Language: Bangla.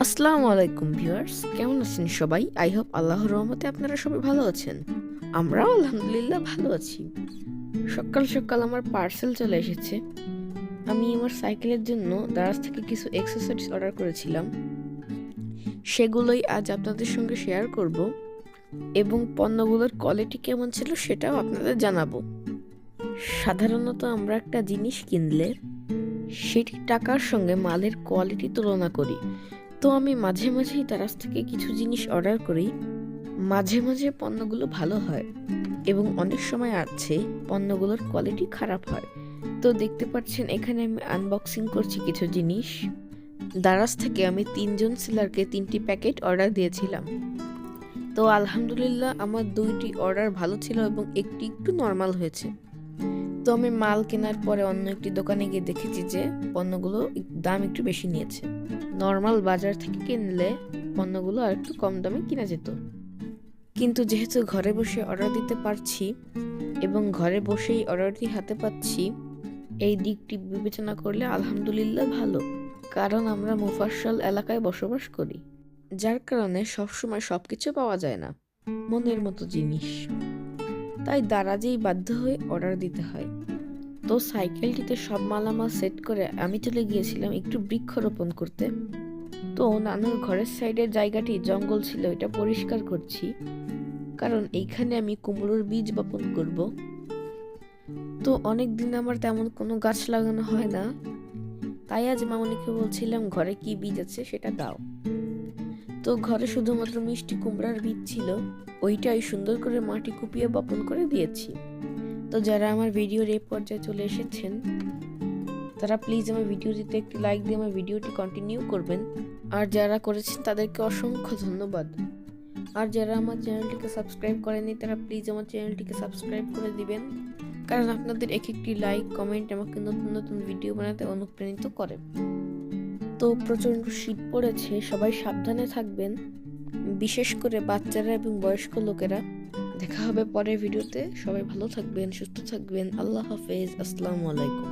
আসসালামু আলাইকুম ভিউয়ার্স, কেমন আছেন সবাই? আই হোপ আল্লাহর রহমতে আপনারা সবাই ভালো আছেন। আমরাও আলহামদুলিল্লাহ ভালো আছি। সকাল সকাল আমার পার্সেল চলে এসেছে। আমি আমার সাইকেলের জন্য দারাজ থেকে কিছু এক্সেসরিজ অর্ডার করেছিলাম, সেগুলোই আজ আপনাদের সঙ্গে শেয়ার করব এবং পণ্যগুলোর কোয়ালিটি কেমন ছিল সেটাও আপনাদের জানাবো। সাধারণত আমরা একটা জিনিস কিনলে সেটি টাকার সঙ্গে মালের কোয়ালিটি তুলনা করি। তো আমি মাঝে মাঝেই দারাজ থেকে কিছু জিনিস অর্ডার করি। মাঝে মাঝে পণ্যগুলো ভালো হয় এবং অনেক সময় আছে পণ্যগুলোর কোয়ালিটি খারাপ হয়। তো দেখতে পাচ্ছেন এখানে আমি আনবক্সিং করছি কিছু জিনিস। দারাজ থেকে আমি 3জন সেলারকে 3টি প্যাকেট অর্ডার দিয়েছিলাম। তো আলহামদুলিল্লাহ আমার 2টি অর্ডার ভালো ছিল এবং একটি একটু নর্মাল হয়েছে। তো আমি মাল কেনার পরে অন্য একটি দোকানে গিয়ে দেখেছি যে পণ্যগুলো দাম একটু বেশি নিয়েছে। নর্মাল বাজার থেকে কিনলে পণ্যগুলো আর একটু কম দামে কিনা যেত, কিন্তু যেহেতু ঘরে বসে অর্ডার দিতে পারছি এবং ঘরে বসেই অর্ডারটি হাতে পাচ্ছি, এই দিকটি বিবেচনা করলে আলহামদুলিল্লাহ ভালো। কারণ আমরা মুফাসসাল এলাকায় বসবাস করি, যার কারণে সবসময় সবকিছু পাওয়া যায় না মনের মতো জিনিস। তাই দারাজেই বাধ্য হয়ে অর্ডার দিতে হয়। তো সাইকেলটিতে সব মালামাল সেট করে আমি চলে গিয়েছিলাম একটু বৃক্ষরোপণ করতে। তো নানুর ঘরের সাইডের জায়গাটি জঙ্গল ছিল, এটা পরিষ্কার করছি কারণ এইখানে আমি কুমড়োর বীজ বপন করব। তো অনেক দিন আমার তেমন কোনো গাছ লাগানো হয় না, তাই আজ মামনিকে বলছিলাম ঘরে কি বীজ আছে সেটা দাও। তো ঘরে শুধুমাত্র মিষ্টি কুমড়ার বীজ ছিল, ওইটাই সুন্দর করে মাটি কুপিয়ে বপন করে দিয়েছি। তো যারা আমার ভিডিওর এই পর্যায়ে চলে এসেছেন তারা প্লিজ আমার ভিডিওটিতে একটি লাইক দিয়ে আমার ভিডিওটি কন্টিনিউ করবেন। আর যারা করেছেন তাদেরকে অসংখ্য ধন্যবাদ। আর যারা আমার চ্যানেলটিকে সাবস্ক্রাইব করেনি তারা প্লিজ আমার চ্যানেলটিকে সাবস্ক্রাইব করে দিবেন, কারণ আপনাদের এক একটি লাইক কমেন্ট আমাকে নতুন নতুন ভিডিও বানাতে অনুপ্রাণিত করে। তো প্রচণ্ড শীত পড়েছে, সবাই সাবধানে থাকবেন, বিশেষ করে বাচ্চারা এবং বয়স্ক লোকেরা। দেখা হবে পরের ভিডিওতে। সবাই ভালো থাকবেন, সুস্থ থাকবেন। আল্লাহ হাফেজ। আসসালামু আলাইকুম।